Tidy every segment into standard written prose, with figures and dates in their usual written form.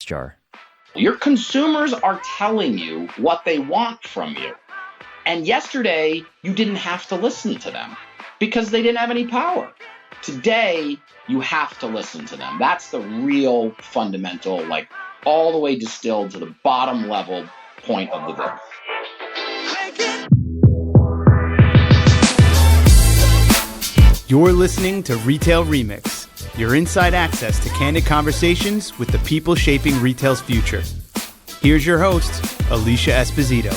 jar. Your consumers are telling you what they want from you. And yesterday, you didn't have to listen to them because they didn't have any power. Today, you have to listen to them. That's the real fundamental, all the way distilled to the bottom level point of the book. You're listening to Retail Remix, your inside access to candid conversations with the people shaping retail's future. Here's your host, Alicia Esposito.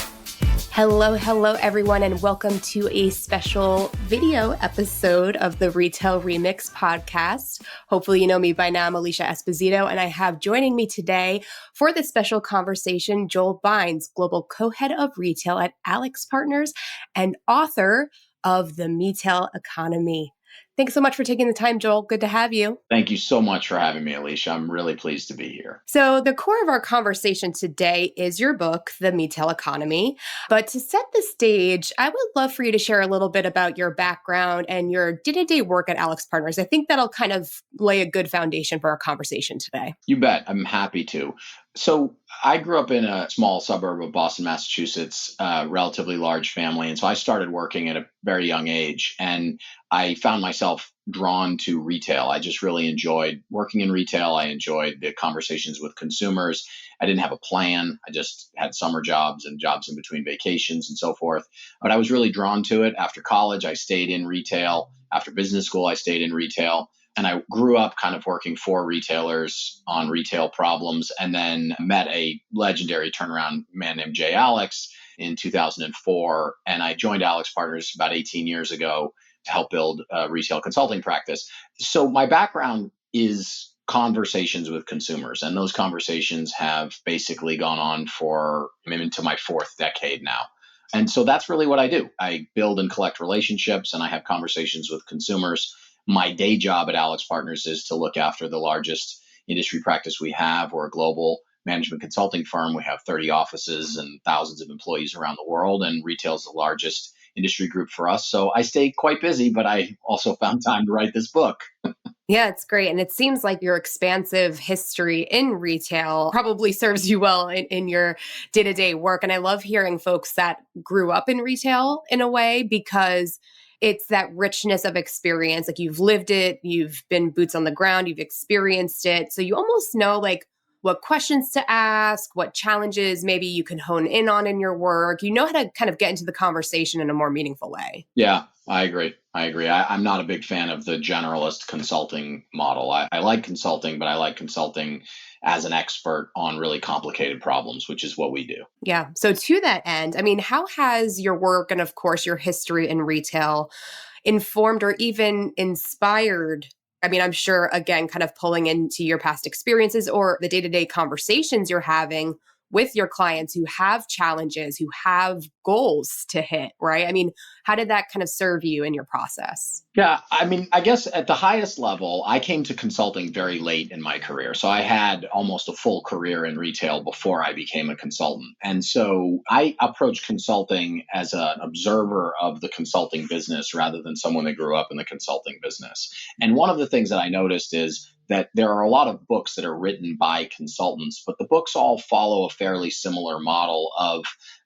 Hello, everyone, and welcome to a special video episode of the Retail Remix podcast. Hopefully you know me by now. I'm Alicia Esposito, and I have joining me today for this special conversation, Joel Bynes, Global Co-Head of Retail at AlixPartners and author of the Metail Economy. Thanks so much for taking the time, Joel. Good to have you. Thank you so much for having me, Alicia. I'm really pleased to be here. So the core of our conversation today is your book, The Metail Economy. But to set the stage, I would love for you to share a little bit about your background and your day-to-day work at AlixPartners. I think that'll kind of lay a good foundation for our conversation today. You bet. I'm happy to. So I grew up in a small suburb of Boston, Massachusetts, relatively large family. And so I started working at a very young age, and I found myself drawn to retail. I just really enjoyed working in retail. I enjoyed the conversations with consumers. I didn't have a plan. I just had summer jobs and jobs in between vacations and so forth. But I was really drawn to it. After college, I stayed in retail. After business school, I stayed in retail. And I grew up kind of working for retailers on retail problems, and then met a legendary turnaround man named Jay Alix in 2004. And I joined AlixPartners about 18 years ago to help build a retail consulting practice. So my background is conversations with consumers, and those conversations have basically gone on for into my fourth decade now. And so that's really what I do. I build and collect relationships, and I have conversations with consumers. My day job at AlixPartners is to look after the largest industry practice we have. We're a global management consulting firm. We have 30 offices and thousands of employees around the world, and retail is the largest industry group for us. So I stay quite busy, but I also found time to write this book. Yeah, it's great. And it seems like your expansive history in retail probably serves you well in your day-to-day work. And I love hearing folks that grew up in retail in a way, because it's that richness of experience. Like, you've lived it, you've been boots on the ground, you've experienced it. So you almost know what questions to ask, what challenges maybe you can hone in on in your work. You know how to kind of get into the conversation in a more meaningful way. Yeah, I agree. I'm not a big fan of the generalist consulting model. I like consulting, but I like consulting as an expert on really complicated problems, which is what we do. Yeah. So to that end, how has your work and, of course, your history in retail informed or even inspired? I'm sure, again, kind of pulling into your past experiences or the day-to-day conversations you're having with your clients who have challenges, who have goals to hit, right? How did that kind of serve you in your process? Yeah, I guess at the highest level, I came to consulting very late in my career. So I had almost a full career in retail before I became a consultant. And so I approached consulting as an observer of the consulting business rather than someone that grew up in the consulting business. And one of the things that I noticed is that there are a lot of books that are written by consultants, but the books all follow a fairly similar model of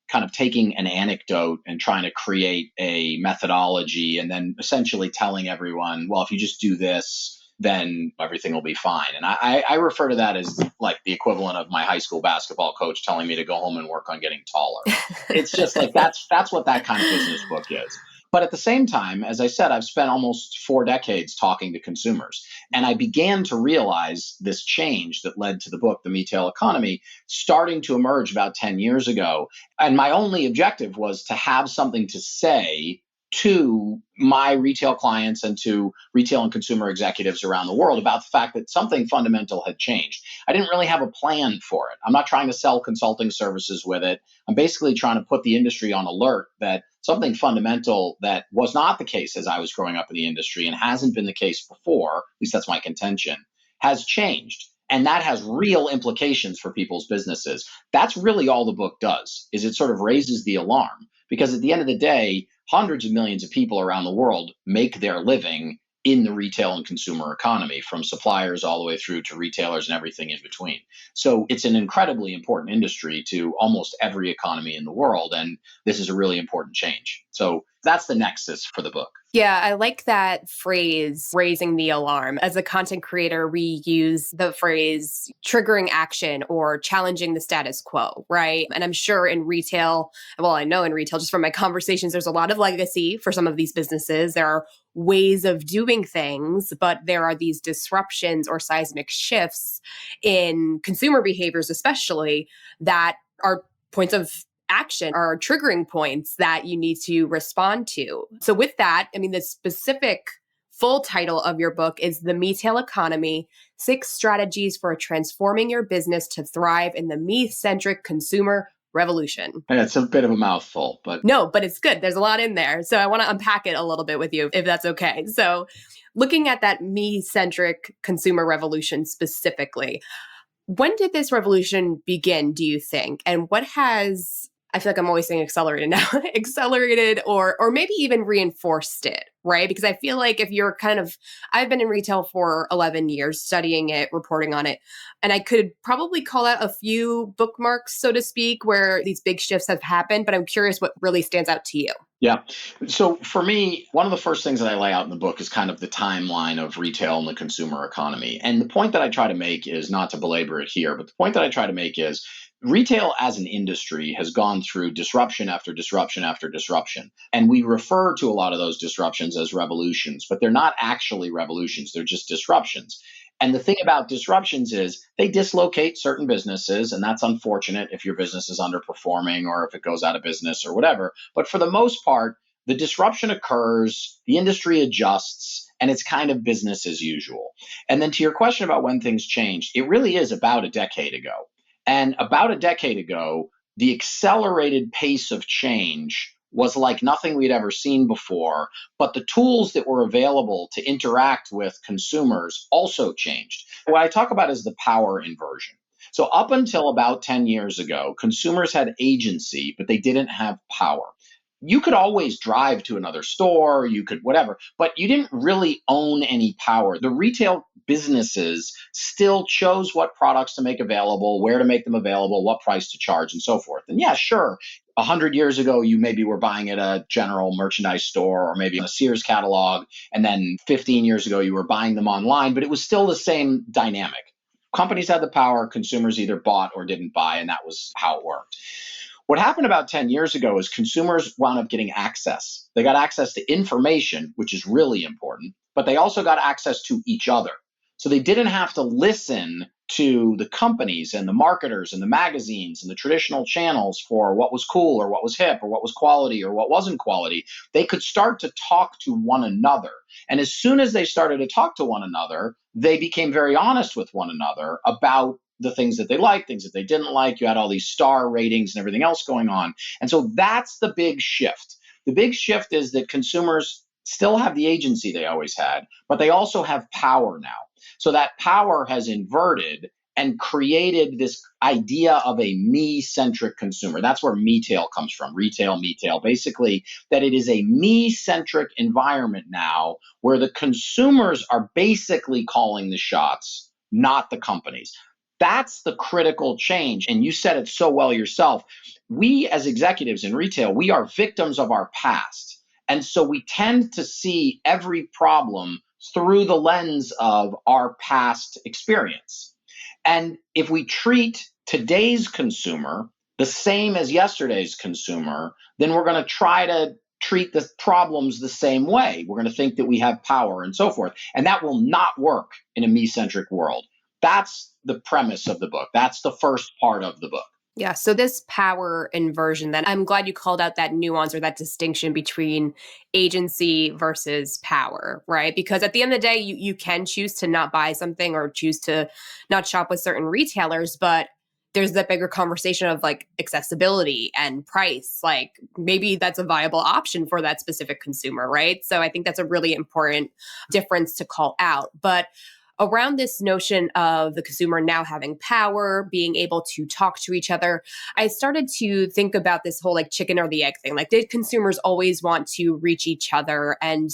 kind of taking an anecdote and trying to create a methodology and then essentially telling everyone, well, if you just do this, then everything will be fine. And I refer to that as like the equivalent of my high school basketball coach telling me to go home and work on getting taller. It's just like that's what that kind of business book is. But at the same time, as I said, I've spent almost 4 decades talking to consumers. And I began to realize this change that led to the book, The Metail Economy, starting to emerge about 10 years ago. And my only objective was to have something to say to my retail clients and to retail and consumer executives around the world about the fact that something fundamental had changed. I didn't really have a plan for it. I'm not trying to sell consulting services with it. I'm basically trying to put the industry on alert that something fundamental that was not the case as I was growing up in the industry and hasn't been the case before, at least that's my contention, has changed. And that has real implications for people's businesses. That's really all the book does, is it sort of raises the alarm. Because at the end of the day, hundreds of millions of people around the world make their living in the retail and consumer economy, from suppliers all the way through to retailers and everything in between. So it's an incredibly important industry to almost every economy in the world. And this is a really important change. So that's the nexus for the book. Yeah, I like that phrase, raising the alarm. As a content creator, we use the phrase triggering action or challenging the status quo, right? And I'm sure in retail, well, I know in retail, just from my conversations, there's a lot of legacy for some of these businesses. There are ways of doing things, but there are these disruptions or seismic shifts in consumer behaviors, especially, that are points of action, are triggering points that you need to respond to. So with that, I mean, the specific full title of your book is The Metail Economy: 6 Strategies for Transforming Your Business to Thrive in the Me-Centric Consumer Revolution. And it's a bit of a mouthful, but no, but it's good. There's a lot in there. So I want to unpack it a little bit with you, if that's okay. So looking at that me-centric consumer revolution specifically, when did this revolution begin, do you think? And what has, I feel like I'm always saying accelerated now, accelerated or maybe even reinforced it, right? Because I feel like if you're I've been in retail for 11 years, studying it, reporting on it, and I could probably call out a few bookmarks, so to speak, where these big shifts have happened, but I'm curious what really stands out to you. Yeah. So for me, one of the first things that I lay out in the book is kind of the timeline of retail and the consumer economy. And the point that I try to make is, not to belabor it here, but the point that I try to make is retail as an industry has gone through disruption after disruption after disruption. And we refer to a lot of those disruptions as revolutions, but they're not actually revolutions. They're just disruptions. And the thing about disruptions is they dislocate certain businesses, and that's unfortunate if your business is underperforming or if it goes out of business or whatever. But for the most part, the disruption occurs, the industry adjusts, and it's kind of business as usual. And then to your question about when things changed, it really is about a decade ago. And about a decade ago, the accelerated pace of change was like nothing we'd ever seen before, but the tools that were available to interact with consumers also changed. What I talk about is the power inversion. So up until about 10 years ago, consumers had agency, but they didn't have power. You could always drive to another store, you could whatever, but you didn't really own any power. The retail businesses still chose what products to make available, where to make them available, what price to charge, and so forth. And yeah, sure, 100 years ago, you maybe were buying at a general merchandise store or maybe in a Sears catalog. And then 15 years ago, you were buying them online, but it was still the same dynamic. Companies had the power, consumers either bought or didn't buy, and that was how it worked. What happened about 10 years ago is consumers wound up getting access. They got access to information, which is really important, but they also got access to each other. So they didn't have to listen to the companies and the marketers and the magazines and the traditional channels for what was cool or what was hip or what was quality or what wasn't quality. They could start to talk to one another. And as soon as they started to talk to one another, they became very honest with one another about the things that they liked, things that they didn't like. You had all these star ratings and everything else going on. And so that's the big shift. The big shift is that consumers still have the agency they always had, but they also have power now. So that power has inverted and created this idea of a me-centric consumer. That's where Metail comes from, retail, Metail. Basically, that it is a me-centric environment now where the consumers are basically calling the shots, not the companies. That's the critical change. And you said it so well yourself. We as executives in retail, we are victims of our past. And so we tend to see every problem through the lens of our past experience. And if we treat today's consumer the same as yesterday's consumer, then we're going to try to treat the problems the same way. We're going to think that we have power and so forth. And that will not work in a me-centric world. That's the premise of the book. That's the first part of the book. Yeah. So this power inversion, then I'm glad you called out that nuance or that distinction between agency versus power, right? Because at the end of the day, you can choose to not buy something or choose to not shop with certain retailers, but there's that bigger conversation of like accessibility and price. Like maybe that's a viable option for that specific consumer, right? So I think that's a really important difference to call out. But around this notion of the consumer now having power, being able to talk to each other, I started to think about this whole like chicken or the egg thing. Like, did consumers always want to reach each other and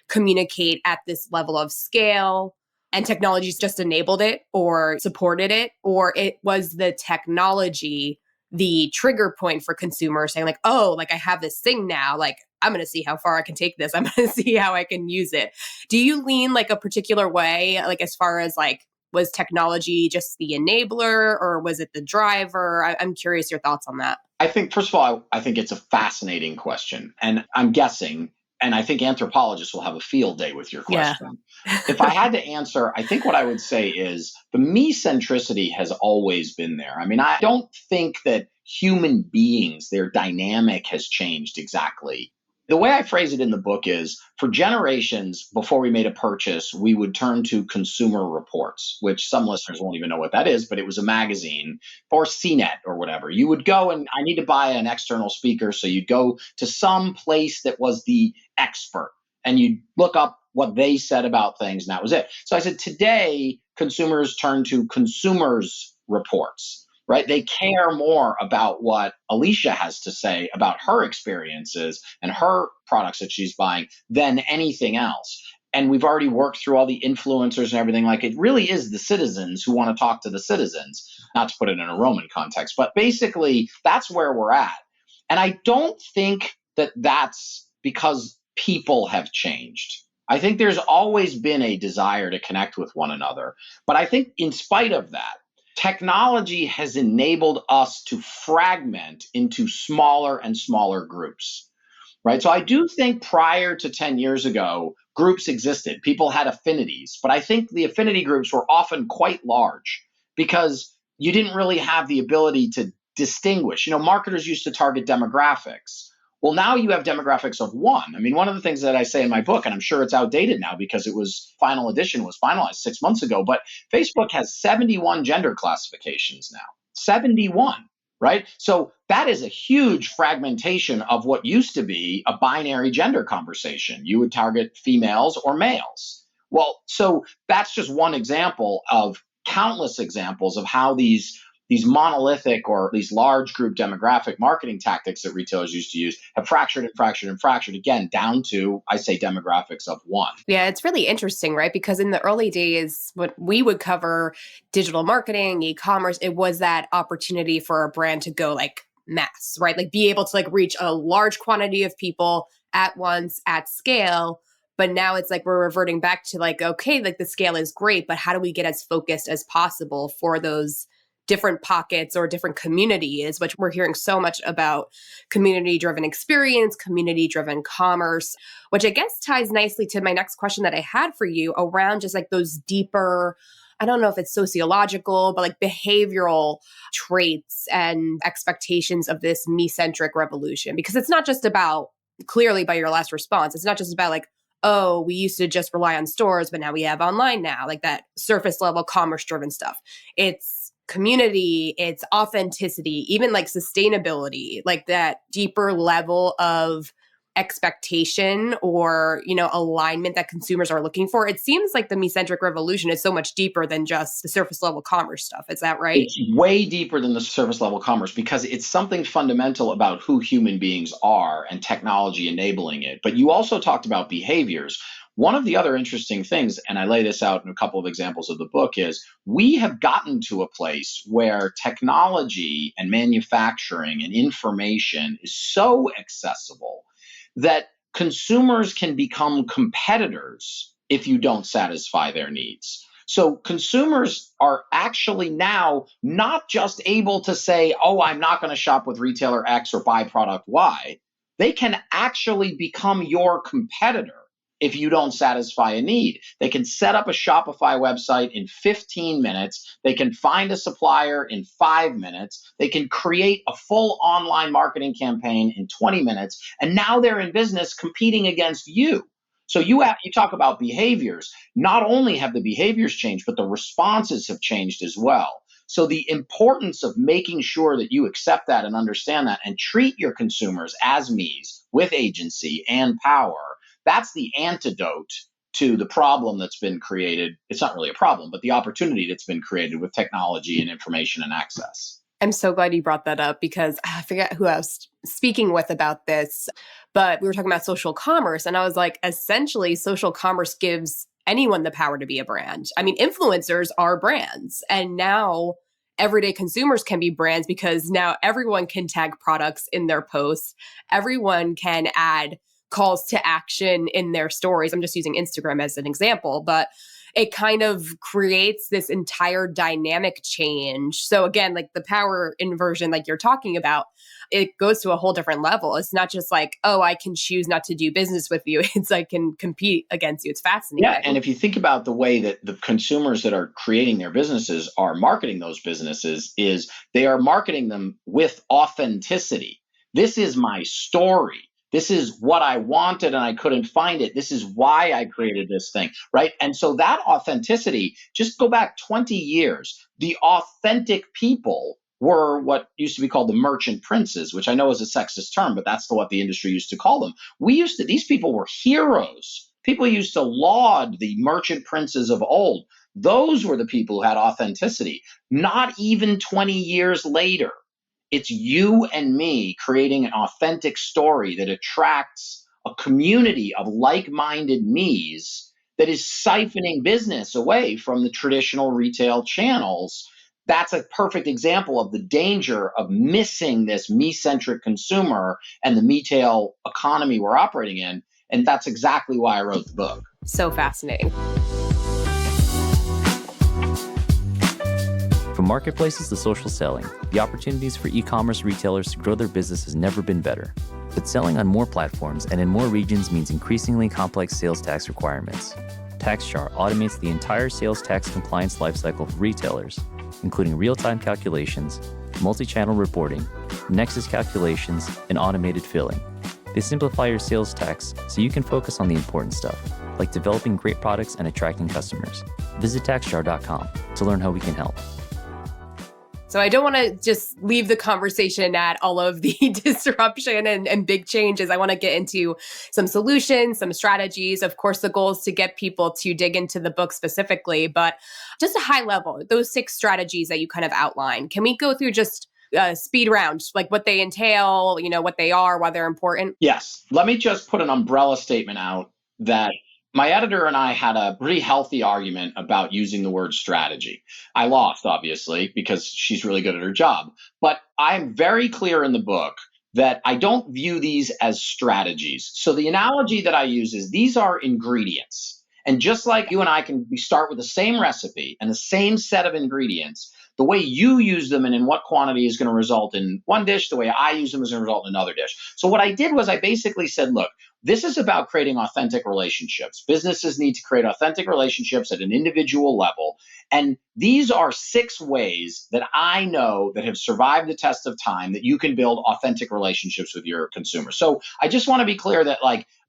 communicate at this level of scale? And technology's just enabled it or supported it, or it was the technology the trigger point for consumers saying like, oh, like I have this thing now, like I'm going to see how far I can take this. I'm going to see how I can use it. Do you lean like a particular way, like as far as like, was technology just the enabler or was it the driver? I'm curious your thoughts on that. I think, first of all, I think it's a fascinating question. And I'm guessing, and I think anthropologists will have a field day with your question. If I had to answer, I think what I would say is the me-centricity has always been there. I mean, I don't think that human beings, their dynamic has changed exactly. The way I phrase it in the book is, for generations before we made a purchase, we would turn to Consumer Reports, which some listeners won't even know what that is, but it was a magazine, or CNET or whatever. You would go and I need to buy an external speaker. So you'd go to some place that was the expert and you'd look up what they said about things, and that was it. So I said, today, consumers turn to Consumers Reports, right? They care more about what Alicia has to say about her experiences and her products that she's buying than anything else. And we've already worked through all the influencers and everything. Like, it really is the citizens who want to talk to the citizens, not to put it in a Roman context, but basically that's where we're at. And I don't think that that's because people have changed. I think there's always been a desire to connect with one another. But I think in spite of that, technology has enabled us to fragment into smaller and smaller groups, right? So I do think prior to 10 years ago, groups existed. People had affinities, but I think the affinity groups were often quite large because you didn't really have the ability to distinguish. Marketers used to target demographics. Well, now you have demographics of one. I mean, one of the things that I say in my book, and I'm sure it's outdated now because final edition was finalized 6 months ago, but Facebook has 71 gender classifications now. 71, right? So that is a huge fragmentation of what used to be a binary gender conversation. You would target females or males. Well, so that's just one example of countless examples of how these monolithic or these large group demographic marketing tactics that retailers used to use have fractured and fractured and fractured again down to, I say, demographics of one. Yeah, it's really interesting, right? Because in the early days, when we would cover digital marketing, e-commerce, it was that opportunity for a brand to go like mass, right? Like be able to like reach a large quantity of people at once at scale. But now it's like we're reverting back to like, okay, like the scale is great, but how do we get as focused as possible for those different pockets or different communities, which we're hearing so much about community-driven experience, community-driven commerce, which I guess ties nicely to my next question that I had for you around just like those deeper, I don't know if it's sociological, but like behavioral traits and expectations of this me-centric revolution. Because it's not just about, clearly by your last response, it's not just about like, oh, we used to just rely on stores, but now we have online now, like that surface level commerce-driven stuff. It's community, it's authenticity, even like sustainability, like that deeper level of expectation or, alignment that consumers are looking for. It seems like the me-centric revolution is so much deeper than just the surface level commerce stuff. Is that right? It's way deeper than the surface level commerce because it's something fundamental about who human beings are and technology enabling it. But you also talked about behaviors. One of the other interesting things, and I lay this out in a couple of examples of the book, is we have gotten to a place where technology and manufacturing and information is so accessible that consumers can become competitors if you don't satisfy their needs. So consumers are actually now not just able to say, oh, I'm not going to shop with retailer X or buy product Y. They can actually become your competitor if you don't satisfy a need. They can set up a Shopify website in 15 minutes. They can find a supplier in 5 minutes. They can create a full online marketing campaign in 20 minutes. And now they're in business competing against you. So you talk about behaviors. Not only have the behaviors changed, but the responses have changed as well. So the importance of making sure that you accept that and understand that and treat your consumers as me's with agency and power, that's the antidote to the problem that's been created. It's not really a problem, but the opportunity that's been created with technology and information and access. I'm so glad you brought that up because I forget who I was speaking with about this, but we were talking about social commerce. And I was like, essentially, social commerce gives anyone the power to be a brand. I mean, influencers are brands. And now everyday consumers can be brands because now everyone can tag products in their posts. Everyone can add calls to action in their stories. I'm just using Instagram as an example, but it kind of creates this entire dynamic change. So again, like the power inversion, like you're talking about, it goes to a whole different level. It's not just like, oh, I can choose not to do business with you. It's I can compete against you. It's fascinating. Yeah. And if you think about the way that the consumers that are creating their businesses are marketing those businesses, is they are marketing them with authenticity. This is my story. This is what I wanted and I couldn't find it. This is why I created this thing, right? And so that authenticity, just go back 20 years, the authentic people were what used to be called the merchant princes, which I know is a sexist term, but that's what the industry used to call them. These people were heroes. People used to laud the merchant princes of old. Those were the people who had authenticity. Not even 20 years later, it's you and me creating an authentic story that attracts a community of like-minded me's that is siphoning business away from the traditional retail channels. That's a perfect example of the danger of missing this me-centric consumer and the Metail economy we're operating in. And that's exactly why I wrote the book. So fascinating. From marketplaces to social selling, the opportunities for e-commerce retailers to grow their business has never been better. But selling on more platforms and in more regions means increasingly complex sales tax requirements. TaxJar automates the entire sales tax compliance lifecycle for retailers, including real-time calculations, multi-channel reporting, nexus calculations, and automated filling. They simplify your sales tax so you can focus on the important stuff, like developing great products and attracting customers. Visit taxjar.com to learn how we can help. So I don't want to just leave the conversation at all of the disruption and big changes. I want to get into some solutions, some strategies. Of course, the goal is to get people to dig into the book specifically, but just a high level, those 6 strategies that you kind of outlined. Can we go through just speed round, like what they entail, what they are, why they're important? Yes. Let me just put an umbrella statement out that my editor and I had a pretty healthy argument about using the word strategy. I lost, obviously, because she's really good at her job. But I'm very clear in the book that I don't view these as strategies. So the analogy that I use is these are ingredients. And just like you and I we start with the same recipe and the same set of ingredients, the way you use them and in what quantity is going to result in one dish, the way I use them is going to result in another dish. So what I did was I basically said, look, this is about creating authentic relationships. Businesses need to create authentic relationships at an individual level. And these are 6 ways that I know that have survived the test of time that you can build authentic relationships with your consumers. So I just want to be clear that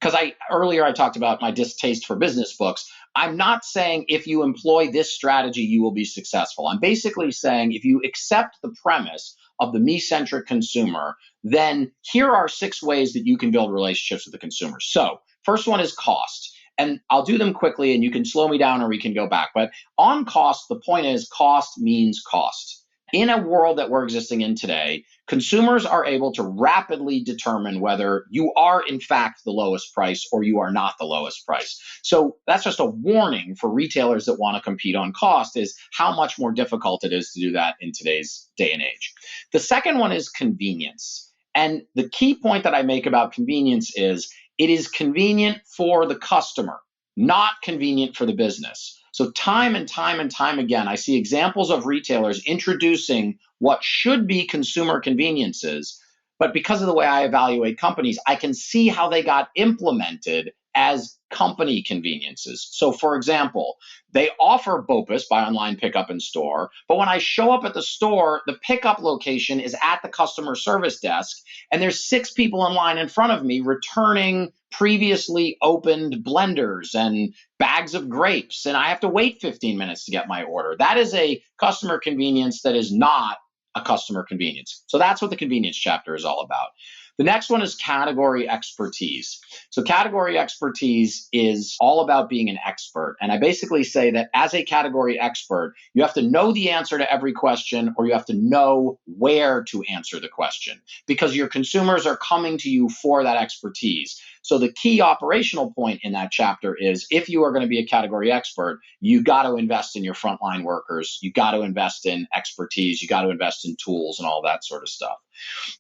because earlier I talked about my distaste for business books. I'm not saying if you employ this strategy, you will be successful. I'm basically saying if you accept the premise of the me-centric consumer, then here are 6 ways that you can build relationships with the consumer. So first one is cost. And I'll do them quickly and you can slow me down or we can go back. But on cost, the point is cost means cost. In a world that we're existing in today, consumers are able to rapidly determine whether you are in fact the lowest price or you are not the lowest price. So that's just a warning for retailers that want to compete on cost, is how much more difficult it is to do that in today's day and age. The second one is convenience. And the key point that I make about convenience is it is convenient for the customer, not convenient for the business. So time and time and time again, I see examples of retailers introducing what should be consumer conveniences, but because of the way I evaluate companies, I can see how they got implemented as company conveniences. So for example, they offer BOPUS, buy online, pick up in store, but when I show up at the store, the pickup location is at the customer service desk, and there's 6 people in line in front of me returning previously opened blenders and bags of grapes, and I have to wait 15 minutes to get my order. That is a customer convenience that is not a customer convenience. So that's what the convenience chapter is all about. The next one is category expertise. So category expertise is all about being an expert. And I basically say that as a category expert, you have to know the answer to every question, or you have to know where to answer the question, because your consumers are coming to you for that expertise. So the key operational point in that chapter is, if you are going to be a category expert, you got to invest in your frontline workers. You got to invest in expertise. You got to invest in tools and all that sort of stuff.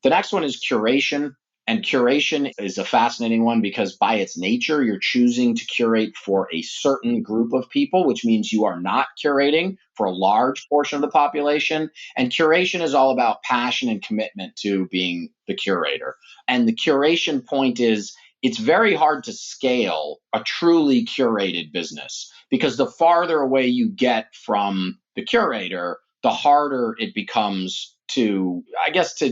The next one is curation. And curation is a fascinating one because by its nature, you're choosing to curate for a certain group of people, which means you are not curating for a large portion of the population. And curation is all about passion and commitment to being the curator. And the curation point is, it's very hard to scale a truly curated business, because the farther away you get from the curator, the harder it becomes to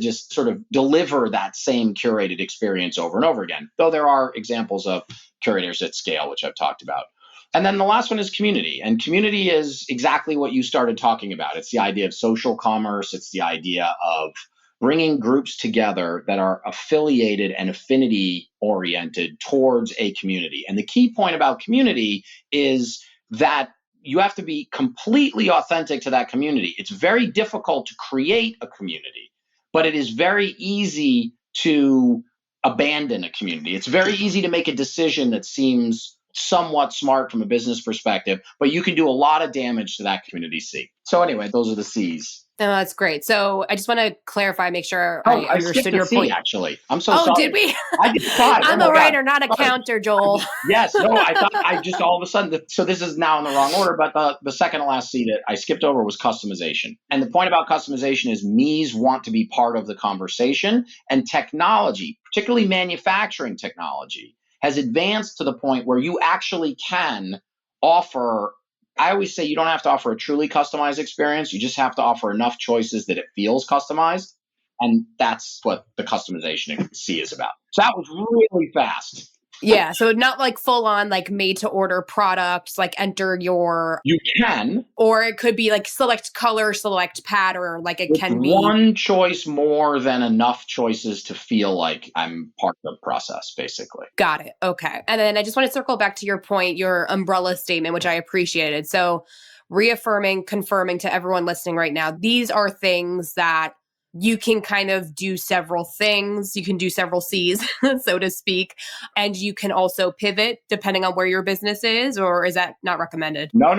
just sort of deliver that same curated experience over and over again. Though there are examples of curators at scale, which I've talked about. And then the last one is community. And community is exactly what you started talking about. It's the idea of social commerce. It's the idea of bringing groups together that are affiliated and affinity oriented towards a community. And the key point about community is that you have to be completely authentic to that community. It's very difficult to create a community, but it is very easy to abandon a community. It's very easy to make a decision that seems somewhat smart from a business perspective, but you can do a lot of damage to that community C. So anyway, those are the C's. No, that's great. So I just want to clarify, make sure I understood your point. Actually, I'm so sorry. Oh, did we? I did five. I'm a writer, not a counter, Joel. Yes. No, I thought I just all of a sudden. So this is now in the wrong order, but the second to last C that I skipped over was customization. And the point about customization is me's want to be part of the conversation, and technology, particularly manufacturing technology, has advanced to the point where you actually can offer. I always say you don't have to offer a truly customized experience. You just have to offer enough choices that it feels customized. And that's what the customization C is about. So that was really fast. Yeah. So not like full on like made to order products, like enter your. You can. Or it could be like select color, select pattern. Like it can be. One choice more than enough choices to feel like I'm part of the process, basically. Got it. Okay. And then I just want to circle back to your point, your umbrella statement, which I appreciated. So reaffirming, confirming to everyone listening right now, these are things that you can kind of do several things. You can do several C's, so to speak. And you can also pivot depending on where your business is, or is that not recommended? No,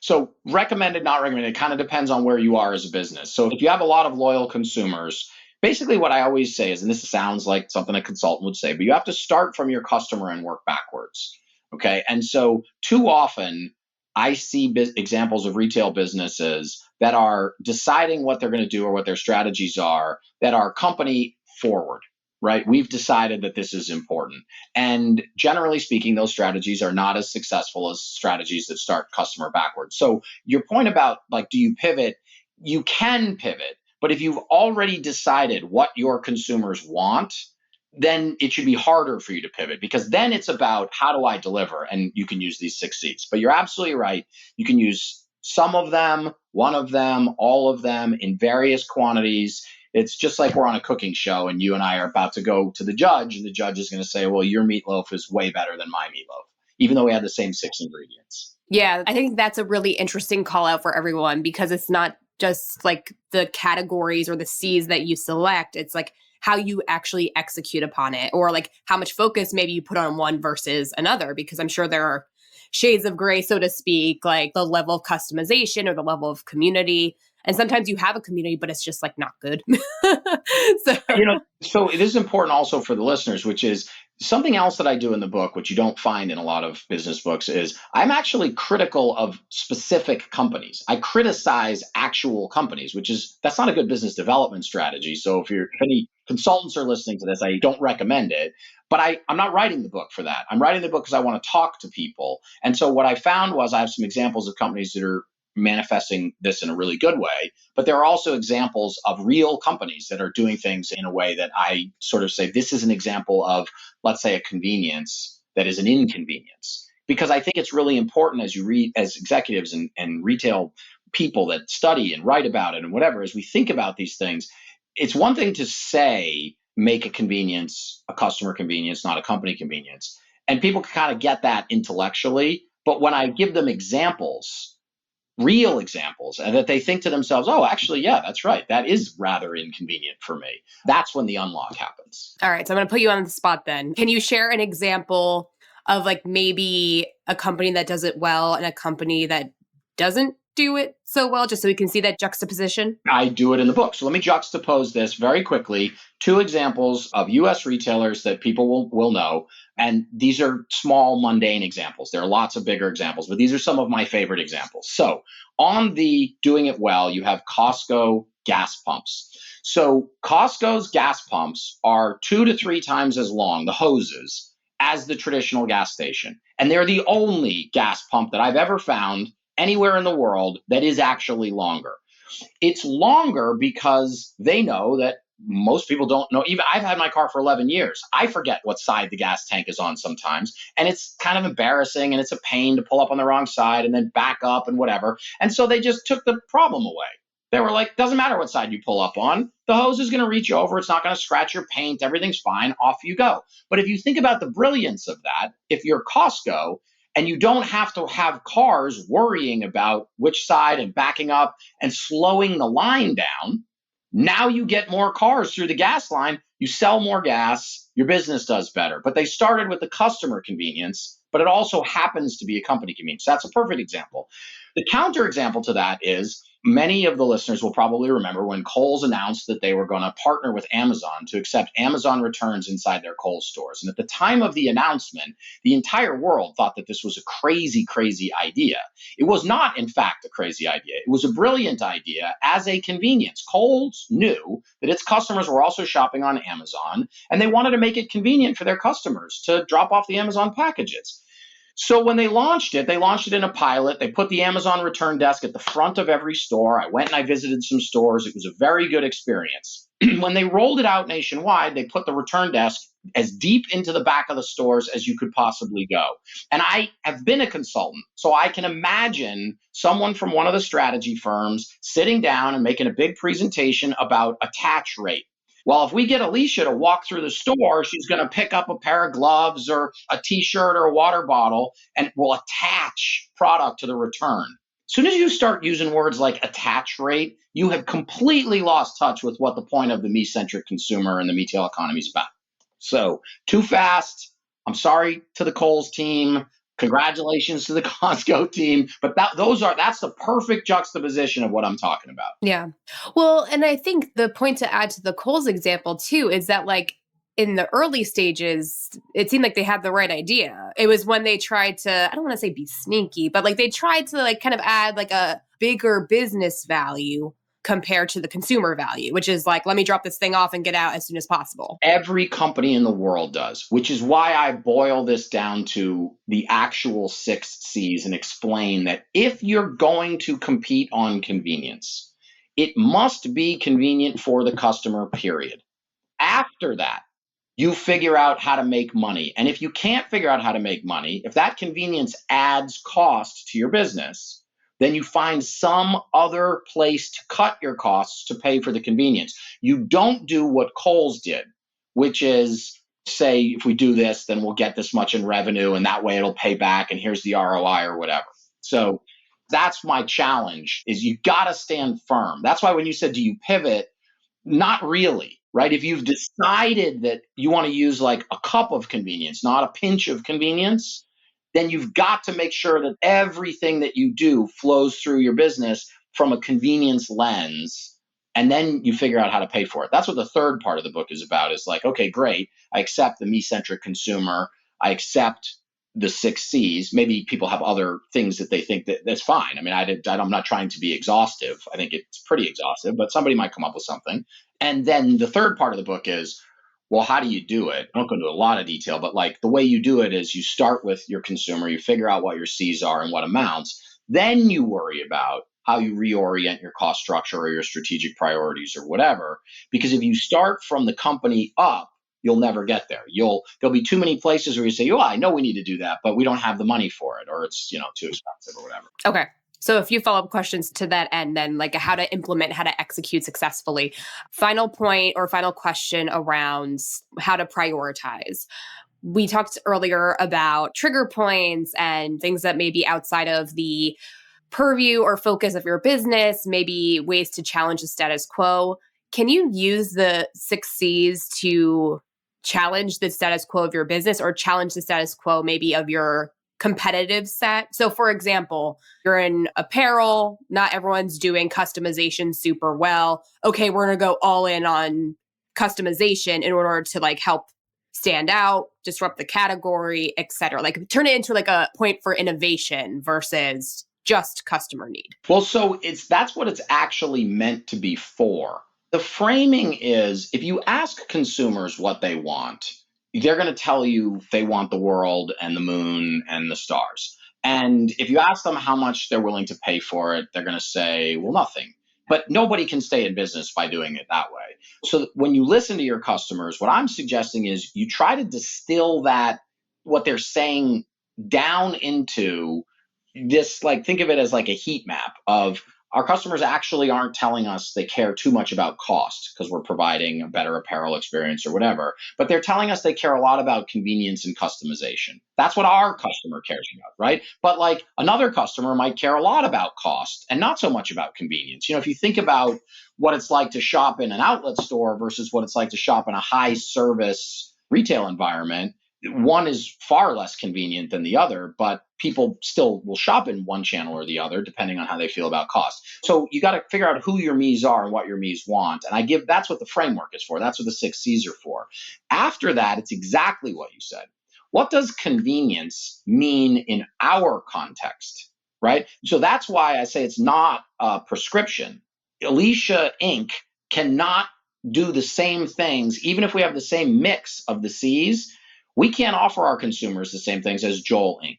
so recommended, not recommended. It kind of depends on where you are as a business. So if you have a lot of loyal consumers, basically what I always say is, and this sounds like something a consultant would say, but you have to start from your customer and work backwards. Okay. And so too often I see examples of retail businesses that are deciding what they're going to do or what their strategies are that are company forward, right? We've decided that this is important. And generally speaking, those strategies are not as successful as strategies that start customer backwards. So your point about like, do you pivot? You can pivot, but if you've already decided what your consumers want, then it should be harder for you to pivot, because then it's about how do I deliver? And you can use these 6 C's. But you're absolutely right. You can use some of them, one of them, all of them in various quantities. It's just like we're on a cooking show and you and I are about to go to the judge, and the judge is going to say, well, your meatloaf is way better than my meatloaf, even though we had the same 6 ingredients. Yeah, I think that's a really interesting call out for everyone, because it's not just like the categories or the C's that you select. It's like how you actually execute upon it, or like how much focus maybe you put on one versus another, because I'm sure there are shades of gray, so to speak, like the level of customization or the level of community. And sometimes you have a community, but it's just like not good. So it is important also for the listeners, which is something else that I do in the book, which you don't find in a lot of business books, is I'm actually critical of specific companies. I criticize actual companies, that's not a good business development strategy. So if any consultants are listening to this, I don't recommend it. But I'm not writing the book for that. I'm writing the book because I want to talk to people. And so what I found was I have some examples of companies that are manifesting this in a really good way, but there are also examples of real companies that are doing things in a way that I sort of say, this is an example of, let's say, a convenience that is an inconvenience. Because I think it's really important as you read, as executives and retail people that study and write about it and whatever, as we think about these things, it's one thing to say make a convenience, a customer convenience, not a company convenience. And people can kind of get that intellectually. But when I give them examples, real examples, and that they think to themselves, oh, actually, yeah, that's right. That is rather inconvenient for me. That's when the unlock happens. All right. So I'm going to put you on the spot then. Can you share an example of like maybe a company that does it well and a company that doesn't do it so well, just so we can see that juxtaposition? I do it in the book. So let me juxtapose this very quickly. 2 examples of US retailers that people will know. And these are small, mundane examples. There are lots of bigger examples, but these are some of my favorite examples. So on the doing it well, you have Costco gas pumps. So Costco's gas pumps are 2 to 3 times as long, the hoses, as the traditional gas station. And they're the only gas pump that I've ever found anywhere in the world that is actually longer. It's longer because they know that most people don't know. Even I've had my car for 11 years. I forget what side the gas tank is on sometimes. And it's kind of embarrassing and it's a pain to pull up on the wrong side and then back up and whatever. And so they just took the problem away. They were like, doesn't matter what side you pull up on. The hose is going to reach over. It's not going to scratch your paint. Everything's fine. Off you go. But if you think about the brilliance of that, if you're Costco, and you don't have to have cars worrying about which side and backing up and slowing the line down. Now you get more cars through the gas line. You sell more gas. Your business does better. But they started with the customer convenience, but it also happens to be a company convenience. That's a perfect example. The counter example to that is many of the listeners will probably remember when Kohl's announced that they were going to partner with Amazon to accept Amazon returns inside their Kohl's stores. And at the time of the announcement, the entire world thought that this was a crazy, crazy idea. It was not, in fact, a crazy idea. It was a brilliant idea as a convenience. Kohl's knew that its customers were also shopping on Amazon, and they wanted to make it convenient for their customers to drop off the Amazon packages. So when they launched it in a pilot. They put the Amazon return desk at the front of every store. I went and I visited some stores. It was a very good experience. When they rolled it out nationwide, they put the return desk as deep into the back of the stores as you could possibly go. And I have been a consultant, so I can imagine someone from one of the strategy firms sitting down and making a big presentation about attach rate. Well, if we get Alicia to walk through the store, she's going to pick up a pair of gloves or a t-shirt or a water bottle and will attach product to the return. As soon as you start using words like attach rate, you have completely lost touch with what the point of the Me-Centric Consumer and the Metail Economy is about. So, too fast. I'm sorry to the Kohl's team. Congratulations to the Costco team. But that's the perfect juxtaposition of what I'm talking about. Yeah. Well, and I think the point to add to the Kohl's example too is that like in the early stages, it seemed like they had the right idea. It was when they tried to, I don't want to say be sneaky, but like they tried to like kind of add like a bigger business value compared to the consumer value, which is like, let me drop this thing off and get out as soon as possible. Every company in the world does, which is why I boil this down to the actual 6 C's and explain that if you're going to compete on convenience, it must be convenient for the customer, period. After that, you figure out how to make money. And if you can't figure out how to make money, if that convenience adds cost to your business, then you find some other place to cut your costs to pay for the convenience. You don't do what Kohl's did, which is say, if we do this, then we'll get this much in revenue and that way it'll pay back and here's the ROI or whatever. So that's my challenge is you got to stand firm. That's why when you said, do you pivot? Not really, right? If you've decided that you want to use like a cup of convenience, not a pinch of convenience, then you've got to make sure that everything that you do flows through your business from a convenience lens. And then you figure out how to pay for it. That's what the third part of the book is about is like, okay, great. I accept the me-centric consumer. I accept the 6 C's. Maybe people have other things that they think that's fine. I mean, I'm not trying to be exhaustive. I think it's pretty exhaustive, but somebody might come up with something. And then the third part of the book is, well, how do you do it? I won't go into a lot of detail, but like the way you do it is you start with your consumer, you figure out what your C's are and what amounts. Then you worry about how you reorient your cost structure or your strategic priorities or whatever. Because if you start from the company up, you'll never get there. There'll be too many places where you say, oh, I know we need to do that, but we don't have the money for it, or it's too expensive or whatever. Okay. So a few follow-up questions to that end, then, like how to implement, how to execute successfully. Final point or final question around how to prioritize. We talked earlier about trigger points and things that may be outside of the purview or focus of your business, maybe ways to challenge the status quo. Can you use the 6 C's to challenge the status quo of your business or challenge the status quo maybe of your competitive set? So for example, you're in apparel, not everyone's doing customization super well. Okay, we're going to go all in on customization in order to like help stand out, disrupt the category, et cetera. Like turn it into like a point for innovation versus just customer need. Well, so that's what it's actually meant to be for. The framing is if you ask consumers what they want, they're going to tell you they want the world and the moon and the stars. And if you ask them how much they're willing to pay for it, they're going to say, well, nothing. But nobody can stay in business by doing it that way. So when you listen to your customers, what I'm suggesting is you try to distill that, what they're saying, down into this, like, think of it as like a heat map of our customers actually aren't telling us they care too much about cost because we're providing a better apparel experience or whatever, but they're telling us they care a lot about convenience and customization. That's what our customer cares about, right? But like another customer might care a lot about cost and not so much about convenience. You know, if you think about what it's like to shop in an outlet store versus what it's like to shop in a high service retail environment, one is far less convenient than the other, but people still will shop in one channel or the other, depending on how they feel about cost. So you got to figure out who your me's are and what your me's want. And that's what the framework is for. That's what the 6 C's are for. After that, it's exactly what you said. What does convenience mean in our context, right? So that's why I say it's not a prescription. Alicia Inc. cannot do the same things, even if we have the same mix of the C's. We can't offer our consumers the same things as Joel Inc.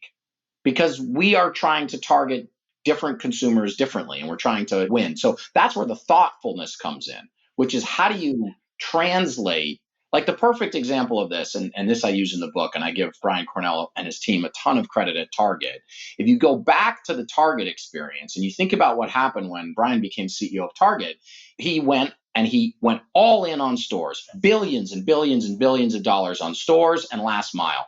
because we are trying to target different consumers differently and we're trying to win. So that's where the thoughtfulness comes in, which is how do you translate, like the perfect example of this, and this I use in the book, and I give Brian Cornell and his team a ton of credit at Target. If you go back to the Target experience and you think about what happened when Brian became CEO of Target, he went all in on stores, billions and billions and billions of dollars on stores and last mile.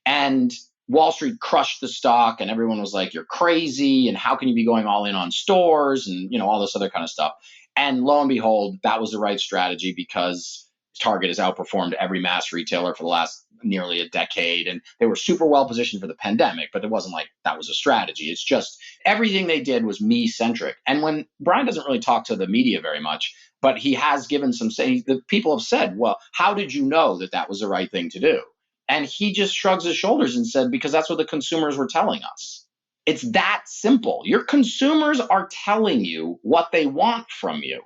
And Wall Street crushed the stock and everyone was like, you're crazy. And how can you be going all in on stores and, all this other kind of stuff. And lo and behold, that was the right strategy because Target has outperformed every mass retailer for the last nearly a decade. And they were super well positioned for the pandemic, but it wasn't like that was a strategy. It's just everything they did was me-centric. And when Brian doesn't really talk to the media very much, but he has given some say, the people have said, well, how did you know that was the right thing to do? And he just shrugs his shoulders and said, because that's what the consumers were telling us. It's that simple. Your consumers are telling you what they want from you.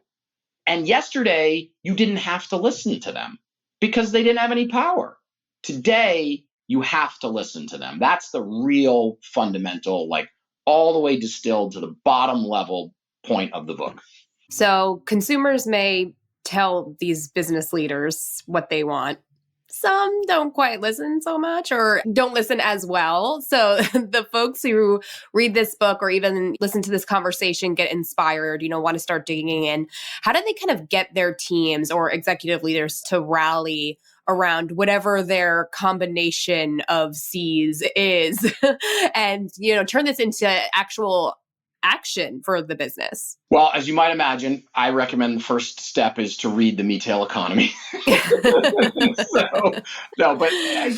And yesterday, you didn't have to listen to them because they didn't have any power. Today, you have to listen to them. That's the real fundamental, like all the way distilled to the bottom level point of the book. So consumers may tell these business leaders what they want. Some don't quite listen so much or don't listen as well. So the folks who read this book or even listen to this conversation get inspired, want to start digging in. How do they kind of get their teams or executive leaders to rally around whatever their combination of C's is and, turn this into actual action for the business? Well, as you might imagine, I recommend the first step is to read the Metail Economy. But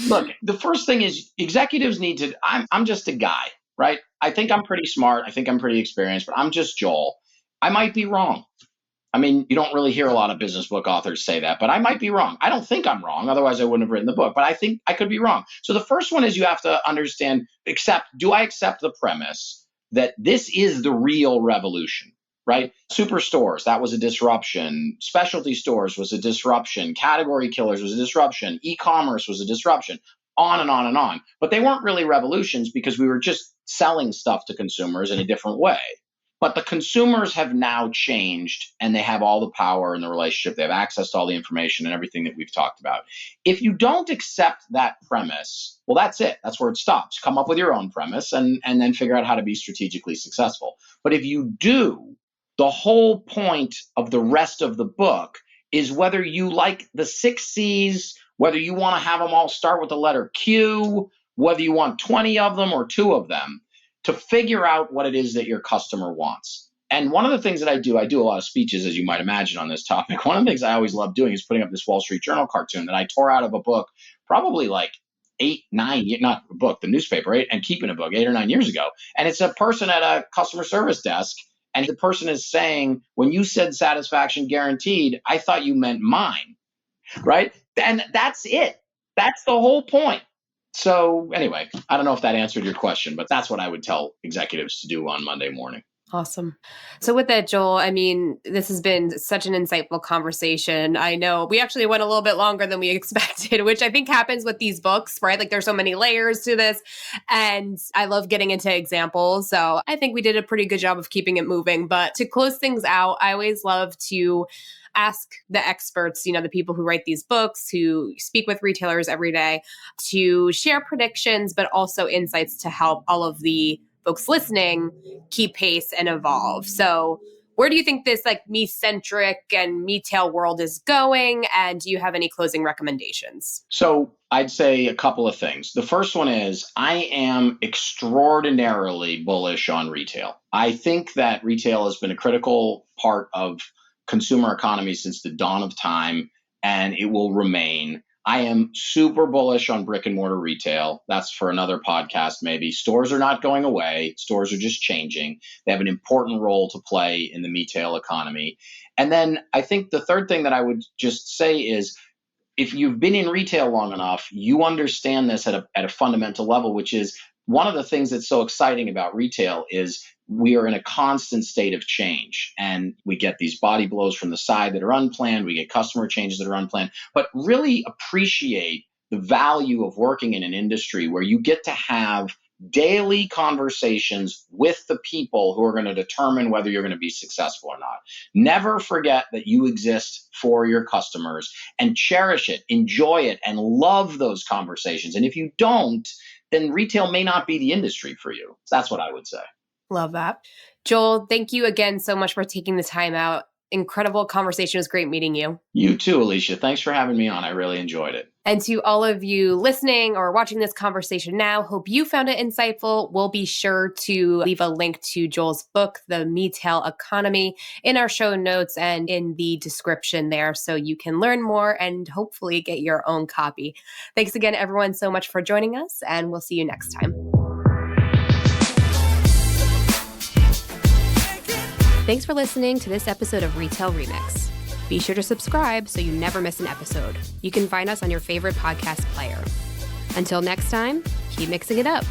look, the first thing is executives need to, I'm just a guy, right? I think I'm pretty smart. I think I'm pretty experienced, but I'm just Joel. I might be wrong. I mean, you don't really hear a lot of business book authors say that, but I might be wrong. I don't think I'm wrong. Otherwise, I wouldn't have written the book, but I think I could be wrong. So the first one is you have to understand, do I accept the premise that this is the real revolution, right? Superstores, that was a disruption. Specialty stores was a disruption. Category killers was a disruption. E-commerce was a disruption, on and on and on. But they weren't really revolutions because we were just selling stuff to consumers in a different way. But the consumers have now changed, and they have all the power in the relationship. They have access to all the information and everything that we've talked about. If you don't accept that premise, well, that's it. That's where it stops. Come up with your own premise and then figure out how to be strategically successful. But if you do, the whole point of the rest of the book is whether you like the 6 C's, whether you want to have them all start with the letter Q, whether you want 20 of them or 2 of them, to figure out what it is that your customer wants. And one of the things that I do a lot of speeches, as you might imagine, on this topic. One of the things I always love doing is putting up this Wall Street Journal cartoon that I tore out of a book probably like 8, 9, not a book, the newspaper, and keeping a book 8 or 9 years ago. And it's a person at a customer service desk. And the person is saying, when you said satisfaction guaranteed, I thought you meant mine, right? And that's it. That's the whole point. So anyway, I don't know if that answered your question, but that's what I would tell executives to do on Monday morning. Awesome. So with that, Joel, I mean, this has been such an insightful conversation. I know we actually went a little bit longer than we expected, which I think happens with these books, right? Like there's so many layers to this, and I love getting into examples. So I think we did a pretty good job of keeping it moving. But to close things out, I always love to ask the experts, the people who write these books, who speak with retailers every day, to share predictions, but also insights to help all of the folks listening keep pace and evolve. So where do you think this like Me-Centric and Metail world is going? And do you have any closing recommendations? So I'd say a couple of things. The first one is I am extraordinarily bullish on retail. I think that retail has been a critical part of consumer economy since the dawn of time, and it will remain. I am super bullish on brick and mortar retail. That's for another podcast, maybe. Stores are not going away. Stores are just changing. They have an important role to play in the Metail economy. And then I think the third thing that I would just say is, if you've been in retail long enough, you understand this at a fundamental level, which is one of the things that's so exciting about retail is we are in a constant state of change, and we get these body blows from the side that are unplanned. We get customer changes that are unplanned, but really appreciate the value of working in an industry where you get to have daily conversations with the people who are going to determine whether you're going to be successful or not. Never forget that you exist for your customers, and cherish it, enjoy it, and love those conversations. And if you don't, then retail may not be the industry for you. That's what I would say. Love that. Joel, thank you again so much for taking the time out. Incredible conversation. It was great meeting you. You too, Alicia. Thanks for having me on. I really enjoyed it. And to all of you listening or watching this conversation now, hope you found it insightful. We'll be sure to leave a link to Joel's book, The Metail Economy, in our show notes and in the description there, so you can learn more and hopefully get your own copy. Thanks again, everyone, so much for joining us, and we'll see you next time. Thanks for listening to this episode of Retail Remix. Be sure to subscribe so you never miss an episode. You can find us on your favorite podcast player. Until next time, keep mixing it up.